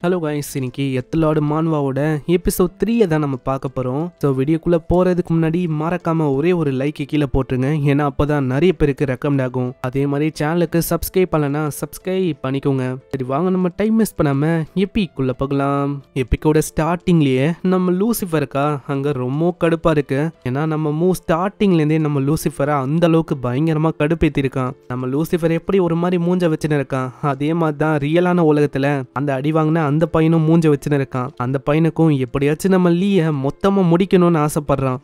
Hello guys, இன்னைக்கு எத்தலாடு மான்வாவோட episode 3 தான் நம்ம பார்க்க போகிறோம். ஸோ வீடியோக்குள்ளே போகிறதுக்கு முன்னாடி மறக்காமல் ஒரே ஒரு லைக்கு கீழே போட்டுருங்க. ஏன்னா அப்போ தான் நிறைய பேருக்கு ரெக்கமெண்ட் ஆகும். அதே மாதிரி சேனலுக்கு சப்ஸ்கிரைப் பண்ணலன்னா சப்ஸ்கிரைப் பண்ணிக்கோங்க. சரி வாங்க, நம்ம டைம் மிஸ் பண்ணாமல் எப்பிக்குள்ளே போகலாம். எப்பிக்கோட ஸ்டார்டிங்லேயே நம்ம லூசிஃபருக்கா அங்கே ரொம்ப கடுப்பாக இருக்கு. ஏன்னா நம்ம ஸ்டார்டிங்லேருந்தே நம்ம லூசிஃபரை அந்த அளவுக்கு பயங்கரமாக கடுப்பேற்றிருக்கான். நம்ம லூசிஃபர் எப்படி ஒரு மாதிரி மூஞ்ச வச்சுன்னு இருக்கான், அதே மாதிரி தான் ரியலான உலகத்தில் அந்த அடி வாங்கின அந்த பையனும் மூஞ்ச வச்சுன்னு இருக்கான். அந்த பையனுக்கும் எப்படியாச்சும் நம்ம லீய மொத்தமா முடிக்கணும்னு ஆசைப்படுறான்.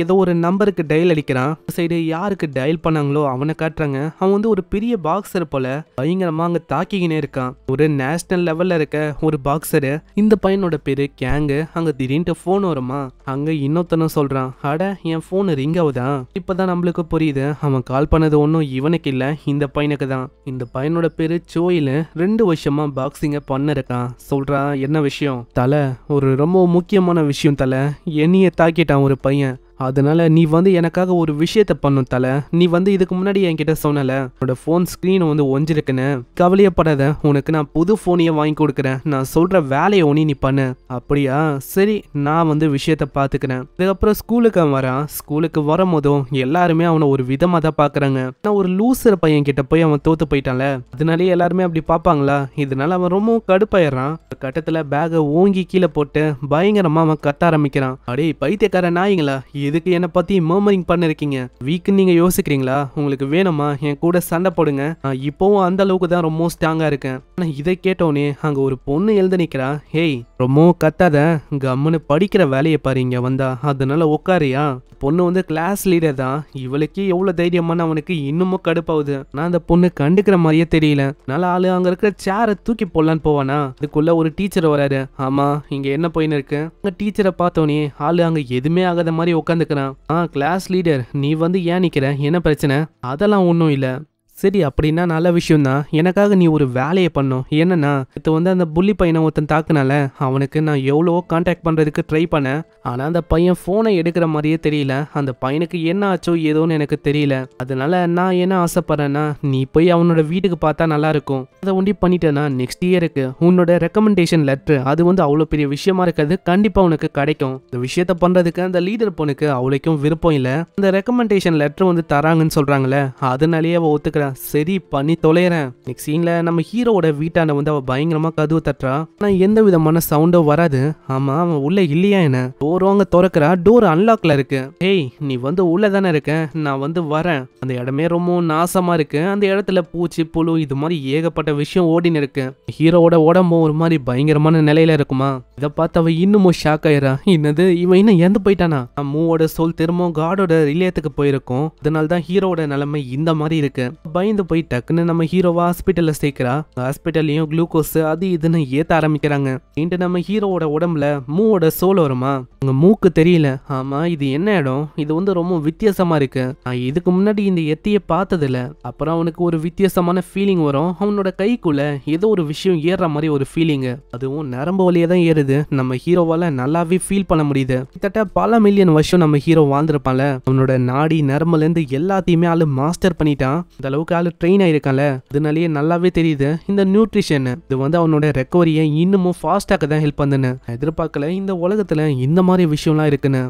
ஏதோ ஒரு நம்பருக்கு டயல் அடிக்கிறான். சைடு யாருக்கு டயல் பண்ணாங்களோ அவனை காட்டுறாங்க. அவன் வந்து ஒரு பெரிய பாக்ஸர் போல பயங்கரமா அங்க தாக்கிக்கினே இருக்கான். ஒரு நேஷனல் லெவல்ல இருக்க ஒரு பாக்ஸரு. இந்த பையனோட பேரு கேங்கு. அங்க திடீர்னு போன் வருமா, அங்க இன்னொருத்தனும் சொல்றான், அட என் போன் ரிங் ஆகுதா. இப்பதான் நம்மளுக்கு புரியுது அவன் கால் பண்ணது ஒன்னும் இவனுக்கு இல்ல, இந்த பையனுக்கு தான். இந்த பையனோட பேரு சோயில். 2 வருஷமா பாக்ஸிங்க பண்ண இருக்கான். சொல்றா, என்ன விஷயம் தல? ஒரு ரொம்ப முக்கியமான விஷயம் தல. என்னைய தாக்கிட்டான் ஒரு பையன். அதனால நீ வந்து எனக்காக ஒரு விஷயத்த பண்ணும் தல. நீ வந்து இதுக்கு முன்னாடி என்கிட்ட சொன்னல உன்னோட போன் ஸ்கிரீன் வந்து ஒஞ்சிருக்குன்னு. கவலையப்படாத, உனக்கு நான் புது போனையே வாங்கி கொடுக்குறேன். நான் சொல்ற வேலையை ஒண்ணி நீ பண்ணு. அப்படியா, சரி நான் வந்து விஷயத்த பாத்துக்கிறேன். இதுக்கப்புறம் ஸ்கூலுக்கு அவன் வரான். ஸ்கூலுக்கு வரும்போதும் எல்லாருமே அவனை ஒரு விதமா தான் பாக்குறாங்க. நான் ஒரு லூசர் பையன் கிட்ட போய் அவன் தோத்து போயிட்டான்ல, அதனாலேயே எல்லாருமே அப்படி பாப்பாங்களா. இதனால அவன் ரொம்ப கடுப்பாயிடுறான். கட்டத்துல பேக ஓங்கி கீழே போட்டு பயங்கரமா அவன் கத்த ஆரம்பிக்கிறான். அடே பைத்தியக்கார நாய்ங்களா, எதுக்கு என்ன பத்தி மர்மரிங் பண்ணிருக்கீங்க? வீக்குன்னு நீங்க யோசிக்கிறீங்களா? உங்களுக்கு வேணுமா என் கூட சண்டை போடுங்க. நான் இப்பவும் அந்த அளவுக்கு தான் ரொம்ப ஸ்ட்ராங்கா இருக்கேன். ஆனா இதை கேட்டோன்னே அங்க ஒரு பொண்ணு எழுந்து நிக்கிறா. ஹேய், ரொம்ப கத்தாத, கம்முன்னு படிக்கிற வேலையை பாரு இங்க வந்தா. அதனால உட்காரியா. பொண்ணு வந்து கிளாஸ் லீடர் தான். இவளுக்கு எவ்வளவு தைரியமான அவனுக்கு இன்னமும் கடுப்பாகுது. நான் அந்த பொண்ணு கண்டுக்கிற மாதிரியே தெரியல. நல்ல ஆளு அங்க இருக்கிற சேரை தூக்கி போடலான்னு போவானா, அதுக்குள்ள ஒரு டீச்சர் வராரு. ஆமா, இங்க என்ன போயின்னு இருக்கு. அங்க டீச்சரை பார்த்தோன்னே ஆளு அங்க எதுவுமே ஆகாத மாதிரி உட்காந்துக்கிறான். கிளாஸ் லீடர், நீ வந்து ஏன் நிக்கிற, என்ன பிரச்சனை? அதெல்லாம் ஒன்றும் இல்லை. சரி, அப்படின்னா நல்ல விஷயம் தான். எனக்காக நீ ஒரு வேலையை பண்ணும். என்னன்னா, இது வந்து அந்த புள்ளி பையனை ஒருத்தன் தாக்குனால அவனுக்கு நான் எவ்வளவோ கான்டாக்ட் பண்றதுக்கு ட்ரை பண்ணேன். ஆனா அந்த பையன் போனை எடுக்கிற மாதிரியே தெரியல. அந்த பையனுக்கு என்ன ஆச்சோ ஏதோன்னு எனக்கு தெரியல. அதனால நான் என்ன ஆசைப்படுறேன்னா, நீ போய் அவனோட வீட்டுக்கு பார்த்தா நல்லா இருக்கும். அதை ஒண்டி பண்ணிட்டேன்னா நெக்ஸ்ட் இயருக்கு உன்னோட ரெக்கமெண்டேஷன் லெட்டர் அது வந்து அவ்வளோ பெரிய விஷயமா இருக்காது, கண்டிப்பா உனக்கு கிடைக்கும். இந்த விஷயத்த பண்றதுக்கு அந்த லீடர் பொண்ணுக்கு அவளுக்கும் விருப்பம் இல்லை. அந்த ரெக்கமெண்டேஷன் லெட்டர் வந்து தராங்கன்னு சொல்றாங்களே, அதனாலேயே அவ ஒத்துக்கிறா. சரி பண்ணி தொலைறேன். நெக்ஸ்ட் சீன்ல நம்ம ஹீரோவோட வீட்டாண்ட வந்து அவ பயங்கரமா கதவு தட்டுறா. ஆனா எந்த விதமான சவுண்டும் வராது. ஆமா, அவன் உள்ள இல்லையா என்ன? டோர் வாங்க திறக்கிறா. டோர் அன்லாக்ல இருக்கு. ஏய், நீ வந்து உள்ள தானே இருக்க, நான் வந்து வரேன். அந்த இடமே ரொம்ப நாசமா இருக்கு. அந்த இடத்துல பூச்சி புழு இது மாதிரி ஏகப்பட்ட விஷயம் ஓடின்னு இருக்கு. ஹீரோவோட உடம்பும் ஒரு மாதிரி பயங்கரமான நிலையில இருக்குமா. இதை பார்த்து அவ இன்னமும் ஷாக் ஆயிரா. என்னது, இவன் இன்னும் இறந்து போயிட்டானா? மூவோட சோல் திரும்பவும் காடோட ரிலேயத்துக்கு போயிருக்கும். அதனால தான் ஹீரோவோட நிலைமை இந்த மாதிரி இருக்கு. பயந்து போய் டக்குன்னு நம்ம ஹீரோவா ஹாஸ்பிட்டல்ல சேர்க்கிறா. ஹாஸ்பிட்டல்லையும் குளுக்கோஸ் அது இதுன்னு ஏத்த ஆரம்பிக்கிறாங்க. நம்ம ஹீரோவோட உடம்புல மூவோட சோல் வருமா. உங்க மூக்கு தெரியல. ஆமா, இது என்ன இடம்? இது வந்து ரொம்ப வித்தியாசமா இருக்கு. நான் இதுக்கு முன்னாடி இந்த எத்திய பார்த்தது இல்ல. அப்புறம் அவனுக்கு ஒரு வித்தியாசமான ஃபீலிங் வரும். அவனோட கைக்குள்ள ஏதோ ஒரு விஷயம் ஏறுற மாதிரி ஒரு ஃபீலிங். அதுவும் நரம்பு வழியா தான் ஏறுது. நம்ம ஹீரோவால நல்லாவே ஃபீல் பண்ண முடியுது. கிட்டத்தட்ட பல மில்லியன் வருஷம் நம்ம ஹீரோ வாழ்ந்திருப்பான்ல. அவனோட நாடி நரம்புல இருந்து எல்லாத்தையுமே ஆளு மாஸ்டர் பண்ணிட்டான். அந்த அளவுக்கு ஆளு ட்ரெயின் ஆயிருக்கான்ல. அதனாலேயே நல்லாவே தெரியுது இந்த நியூட்ரிஷன் இது வந்து அவனோட ரெக்கவரியை இன்னமும் ஃபாஸ்டாக தான் ஹெல்ப் பண்ணுன்னு. எதிர்பார்க்கல இந்த உலகத்துல இந்த மாதிரி விஷயம்லாம் இருக்குன்னு.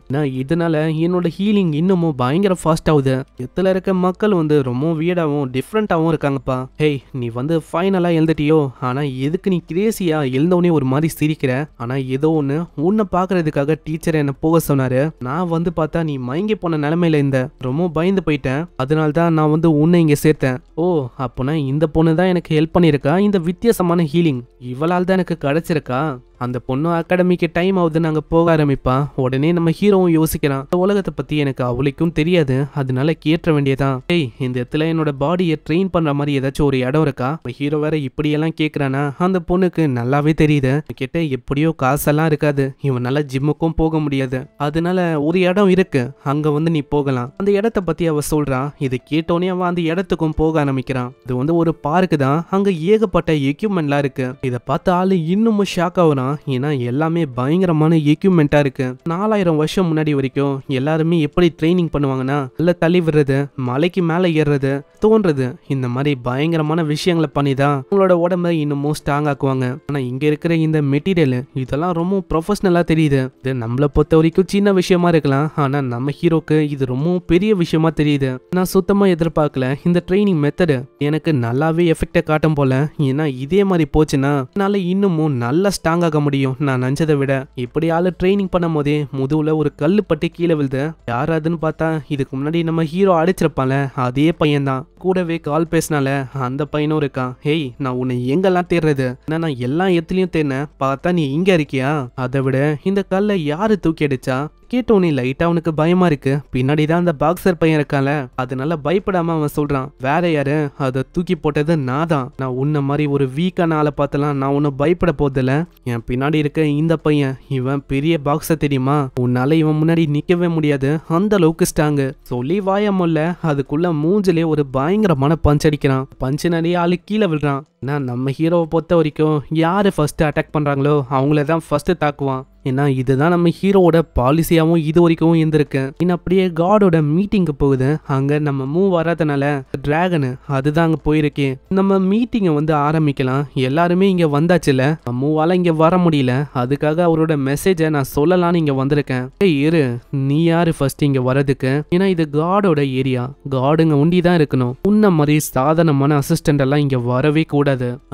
இதனால என்னோட ஹீலிங் இன்னமும் பயங்கர ஃபாஸ்ட் ஆகுது. எத்துல இருக்க மக்கள் வந்து ரொம்ப வியர்டாவும் டிஃப்ரெண்டாவும் இருக்காங்கப்பா. ஹேய், நீ வந்து ஃபைனலா எழுந்துட்டியோ. ஆனா எதுக்கு நீ கிரேசியா எழுந்தவனே ஒரு மாதிரி சிரிக்கிற? ஆனா ஏதோ ஒண்ணு உன்னை பாக்குறதுக்காக டீச்சர் என்ன போக சொன்னாரு. நான் வந்து பார்த்தா நீ மயங்கி போன நிலைமையில இருந்த. ரொம்ப பயந்து போயிட்டேன். அதனால்தான் நான் வந்து உன்னை இங்க சேர்த்தேன். ஓ, அப்போனா இந்த பொண்ணு தான் எனக்கு ஹெல்ப் பண்ணிருக்கா. இந்த வித்தியாசமான ஹீலிங் இவளால் தான் எனக்கு கிடைச்சிருக்கா. அந்த பொண்ணு அகாடமிக்கு டைம் ஆகுதுன்னு அங்க போக ஆரம்பிப்பா. உடனே நம்ம ஹீரோவும் யோசிக்கிறான், இந்த உலகத்தை பத்தி எனக்கு அவளுக்கும் தெரியாது, அதனால கேட்ட வேண்டியதான். ஏய், இந்த இடத்துல என்னோட பாடியை ட்ரெயின் பண்ற மாதிரி ஏதாச்சும் ஒரு இடம் இருக்கா? ஹீரோ வேற இப்படியெல்லாம் கேட்கறானா. அந்த பொண்ணுக்கு நல்லாவே தெரியுது கிட்ட எப்படியோ காசெல்லாம் இருக்காது, இவன் நல்லா ஜிம்முக்கும் போக முடியாது. அதனால ஒரு இடம் இருக்கு, அங்க வந்து நீ போகலாம். அந்த இடத்த பத்தி அவ சொல்றான். இதை கேட்டோன்னே அவன் அந்த இடத்துக்கும் போக ஆரம்பிக்கிறான். இது வந்து ஒரு பார்க்கு தான். அங்க ஏகப்பட்ட எக்யூப்மெண்ட்லாம் இருக்கு. இதை பார்த்து ஆளு இன்னமும் ஷாக் ஆகுறான். தான். ஏன்னா எல்லாமே பயங்கரமான எக்யூப்மெண்டா இருக்கு. 4000 வருஷம் முன்னாடி வரைக்கும் எல்லாருமே எப்படி ட்ரைனிங் பண்ணுவாங்கன்னா, நல்ல தள்ளி விடுறது, மலைக்கு மேல ஏறுறது, தோன்றது, இந்த மாதிரி பயங்கரமான விஷயங்களை பண்ணி தான் உங்களோட உடம்ப இன்னமும் ஸ்ட்ராங் ஆக்குவாங்க. ஆனா இங்க இருக்கிற இந்த மெட்டீரியல் இதெல்லாம் ரொம்ப ப்ரொஃபஷனலா தெரியுது. இது நம்மளை பொறுத்த வரைக்கும் சின்ன விஷயமா இருக்கலாம், ஆனா நம்ம ஹீரோக்கு இது ரொம்ப பெரிய விஷயமா தெரியுது. நான் சுத்தமா எதிர்பார்க்கல இந்த ட்ரைனிங் மெத்தடு எனக்கு நல்லாவே எஃபெக்டை காட்டும் போல. ஏன்னா இதே மாதிரி போச்சுன்னா என்னால இன்னமும் நல்லா ஸ்ட்ராங் ஆக முடியும் நான் நினைச்சதை விட. இப்படி ஆளு ட்ரைனிங் பண்ணும் போதே முதுகுல ஒரு கல்லு பட்டு கீழே விழுது. யாராதுன்னு பார்த்தா இதுக்கு முன்னாடி நம்ம ஹீரோ அடிச்சிருப்பான்ல அதே பையன் தான். கூடவே கால் பேசினால அந்த பையனும் இருக்கான். ஹேய், நான் உன்னை எங்கெல்லாம் தேடுறது, நான் எல்லா இடத்துலயும் தேடினேன், பார்த்தா நீ இங்க இருக்கியா? அதை விட இந்த கல்லை யாரு தூக்கி அடிச்சா? கேட்டோனே லைட்டா அவனுக்கு பயமா இருக்கு. பின்னாடி தான் அந்த பாக்ஸர் பையன் இருக்கான்ல, அதனால பயப்படாம அவன் சொல்றான், வேற யாரு, அதை தூக்கி போட்டது நான் தான். நான் உன்ன மாதிரி ஒரு வீக்கான ஆளை பார்த்தலாம் நான் ஒன்னும் பயப்பட போதில்ல. என் பின்னாடி இருக்க இந்த பையன் இவன் பெரிய பாக்ஸர் தெரியுமா, உன்னால இவன் முன்னாடி நிக்கவே முடியாது, அந்த அளவுக்கு ஸ்ட்ராங்கு. சொல்லி வாயமுல்ல அதுக்குள்ள மூஞ்சிலே ஒரு பயங்கரமான பஞ்ச் அடிக்கிறான். பஞ்சு நிறைய ஆளு கீழே விழுறான். நம்ம ஹீரோவை பொறுத்த வரைக்கும் யாரு ஃபர்ஸ்ட் அட்டாக் பண்றாங்களோ அவங்கள தான் ஃபர்ஸ்ட் தாக்குவான். ஏன்னா இதுதான் நம்ம ஹீரோவோட பாலிசியாவும் இது வரைக்கும் இருந்திருக்கு. இன்னும் அப்படியே காடோட மீட்டிங்கு போகுது. அங்க நம்ம மூவ் வராதனால டிராகனு அதுதான் அங்க போயிருக்கே. நம்ம மீட்டிங்கை வந்து ஆரம்பிக்கலாம். எல்லாருமே இங்க வந்தாச்சுல, மூவால இங்க வர முடியல, அதுக்காக அவரோட மெசேஜை நான் சொல்லலான்னு இங்க வந்திருக்கேன். இரு, நீ யாரு ஃபர்ஸ்ட் இங்க வரதுக்கு? ஏன்னா இது காடோட ஏரியா, காடுங்க உண்டி தான் இருக்கணும். உன்ன மாதிரி சாதாரணமான அசிஸ்டன்ட் எல்லாம் இங்க வரவே கூடாது.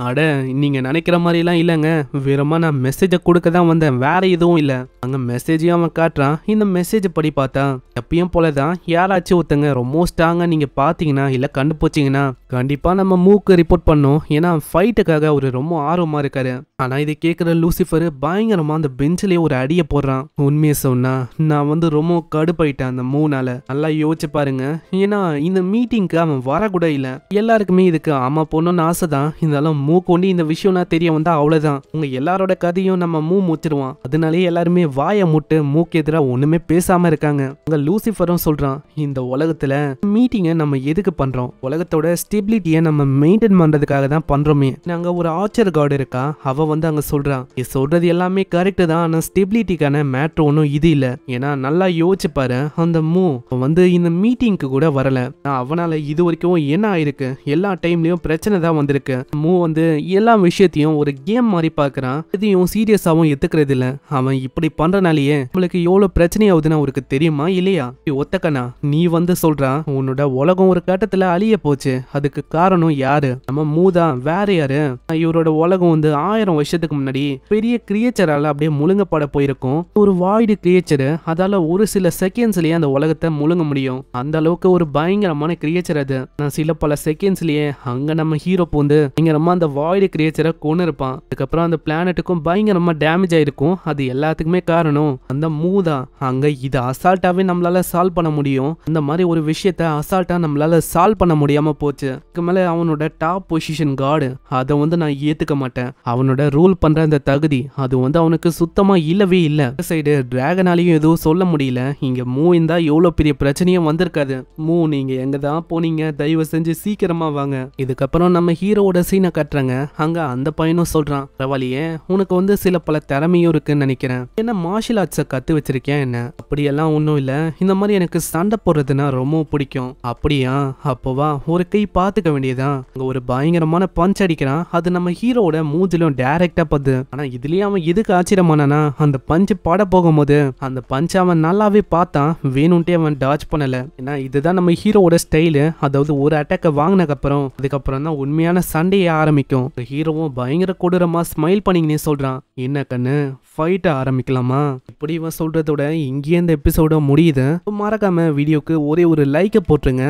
அட, நீங்க நினைக்கிற மாதிரி எல்லாம் இல்லங்க, வெறுமா நான் மெசேஜை கொடுக்க தான் வந்தேன், வேற எதுவும் இல்ல. அங்க மெசேஜையும் அவன் காட்டுறான். இந்த மெசேஜ் படி பார்த்தா எப்பயும் போலதான் யாராச்சும் ஒருத்தங்க ரொம்ப ஸ்ட்ராங்கா நீங்க பாத்தீங்கன்னா இல்ல கண்டுபிடிச்சீங்கன்னா கண்டிப்பா நம்ம மூக்கு ரிப்போர்ட் பண்ணோம். ஏன்னா ஃபைட்டுக்காக அவரு ரொம்ப ஆர்வமா இருக்காரு. ஆனா இதை கேட்கிற லூசிஃபர் பயங்கரமா அந்த பெஞ்சிலேயே ஒரு அடியை போடுறான். உண்மையை சொன்னா நான் வந்து ரொம்ப கடுப்பாயிட்டேன் அந்த மூணால. நல்லா யோசிச்சு பாருங்க. ஏன்னா இந்த மீட்டிங்க்கு அவன் வரக்கூட இல்ல. எல்லாருக்குமே இதுக்கு ஆமா போகணும்னு ஆசைதான். இருந்தாலும் மூ கொண்டு இந்த விஷயம்னா தெரிய வந்தா அவ்வளவுதான், உங்க எல்லாரோட கதையும் நம்ம மூ முச்சிருவான். அதனாலே எல்லாருமே வாயை முட்டு மூக்கு எதிரா ஒண்ணுமே பேசாம இருக்காங்க. அங்க லூசிஃபரும் சொல்றான், இந்த உலகத்துல மீட்டிங்கை நம்ம எதுக்கு பண்றோம், உலகத்தோட ஸ்டெபிலிட்டியை நம்ம மெயின்டைன் பண்றதுக்காக தான் பண்றோமே. நாங்க ஒரு ஆர்ச்சர் கார்டு இருக்கா, அவ வந்து அங்க சொல்றான், சொல்றது எல்லாமே கரெக்ட் தான், ஆனா ஸ்டெபிலிட்டிக்கான மேட்ரு ஒன்றும் இது இல்ல. ஏன்னா நல்லா யோசிச்சு பாரு, அந்த மூ வந்து இந்த மீட்டிங்க்கு கூட வரல. அவனால இது வரைக்கும் என்ன ஆயிருக்கு, எல்லா டைம்லயும் பிரச்சனை தான் வந்திருக்கு. மூ வந்து எல்லா விஷயத்தையும் ஒரு கேம் மாதிரி பாக்குறான், எதையும் சீரியஸாவும் எடுத்துக்கிறது இல்ல. அவன் இப்படி பண்றனாலேயே நம்மளுக்கு எவ்வளவு பிரச்சனை ஆகுதுன்னு அவருக்கு தெரியுமா இல்லையா? ஒத்தக்கண்ணா, நீ வந்து சொல்றான் உன்னோட உலகம் ஒரு கட்டத்துல அழிய போச்சு, அதுக்கு காரணம் யாரு? நம்ம மூதான், வேற யாரு? இவரோட உலகம் வந்து 1000 வருஷத்துக்கு முன்னாடி பெரிய கிரியேச்சரால அப்படியே முழுங்கப்பட போயிருக்கும். ஒரு வாய்டு கிரியேச்சர், அதால ஒரு சில செகண்ட்ஸ்லயே அந்த உலகத்தை முழுங்க முடியும். அந்த அளவுக்கு ஒரு பயங்கரமான கிரியேச்சர் அது. நான் சில பல செகண்ட்ஸ்லயே அங்க நம்ம ஹீரோ பூந்து பயங்கரமா அந்த வாய்டு கிரியேச்சரை கொண்டு இருப்பான். அதுக்கப்புறம் அந்த பிளானட்டுக்கும் பயங்கரமா டேமேஜ் ஆயிருக்கும். அது எல்லாத்துக்குமே காரணம் அந்த மூதான். அங்க இதை அசால்ட்டாவே நம்மளால சால்வ் பண்ண முடியும். அந்த மாதிரி ஒரு விஷயத்த அசால்ட்டா நம்மளால சால்வ் பண்ண முடியாம போச்சு. அதுக்கு மேல அவனோட டாப் பொசிஷன் கார்டு, அதை வந்து நான் ஏத்துக்க மாட்டேன். அவனோட ரூல் பண்ற அந்த தகுதி அது வந்து அவனுக்கு சுத்தமா இல்லவே இல்ல. சைடு டிராகனாலையும் எதுவும் சொல்ல முடியல. இங்க மூ இருந்தா எவ்வளவு பெரிய பிரச்சனையும் வந்திருக்காது. மூ, நீங்க எங்க தான் போனீங்க, தயவு செஞ்சு சீக்கிரமா வாங்க. இதுக்கப்புறம் நம்ம ஹீரோவோட சீனை கட்டுறாங்க. அங்க அந்த பையனும் சொல்றான், பரவாயில்லையே, உனக்கு வந்து சில பல திறமையும் இருக்குன்னு நினைக்கிறேன், என்ன மார்ஷியல் ஆர்ட்ஸை கத்து வச்சிருக்கேன் என்ன? அப்படியெல்லாம் ஒன்றும் இல்லை, இந்த மாதிரி எனக்கு சண்டை போடுறதுன்னா ரொம்ப பிடிக்கும். அப்படியா, அப்போவா ஒரு கை பார்த்துக்க வேண்டியதான். அங்க ஒரு பயங்கரமான பஞ்ச் அடிக்கிறான். அது நம்ம ஹீரோட மூஞ்சிலும் டைரக்டா பது. ஆனா இதுலயே அவன் எதுக்கு ஆச்சரியமானா, அந்த பஞ்சு பட போகும்போது அந்த பஞ்ச் அவன் நல்லாவே பார்த்தான், வேணும்ட்டே அவன் டாச் பண்ணல. ஏன்னா இதுதான் நம்ம ஹீரோவோட ஸ்டைலு. அதாவது ஒரு அட்டாக்கை வாங்கினக்கு அதுக்கப்புறம் தான் உண்மையான சண்டையை ஆரம்பிக்கும். ஹீரோவும் பயங்கர கொடூரமா ஸ்மைல் பண்ணிங்கன்னே சொல்றான், என்ன கண்ணு ஃபைட்ட ஆரம்பிக்கலாமா? இப்படி இவன் சொல்றதோட இங்கே இந்த எபிசோட முடியுது. மறக்காம வீடியோக்கு ஒரே ஒரு லைக்கை போட்டுருங்க.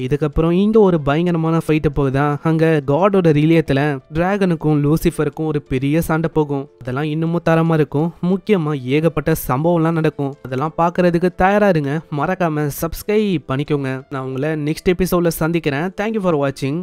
இதுக்கப்புறம் இங்க ஒரு பயங்கரமான ஃபைட்டை போகுதா. அங்க காடோட ரிலேயத்துல டிராகனுக்கும் லூசிஃபருக்கும் ஒரு பெரிய சண்டை போகும். அதெல்லாம் இன்னமும் தரமா இருக்கும். முக்கியமா ஏகப்பட்ட சம்பவம்லாம் நடக்கும். அதெல்லாம் பாக்குறதுக்கு தயாரா இருங்க. மறக்காம சப்ஸ்கிரைப் பண்ணிக்கோங்க. நான் உங்களை நெக்ஸ்ட் எபிசோட்ல சந்திக்கிறேன். தேங்க்யூ ஃபார் வாட்சிங்.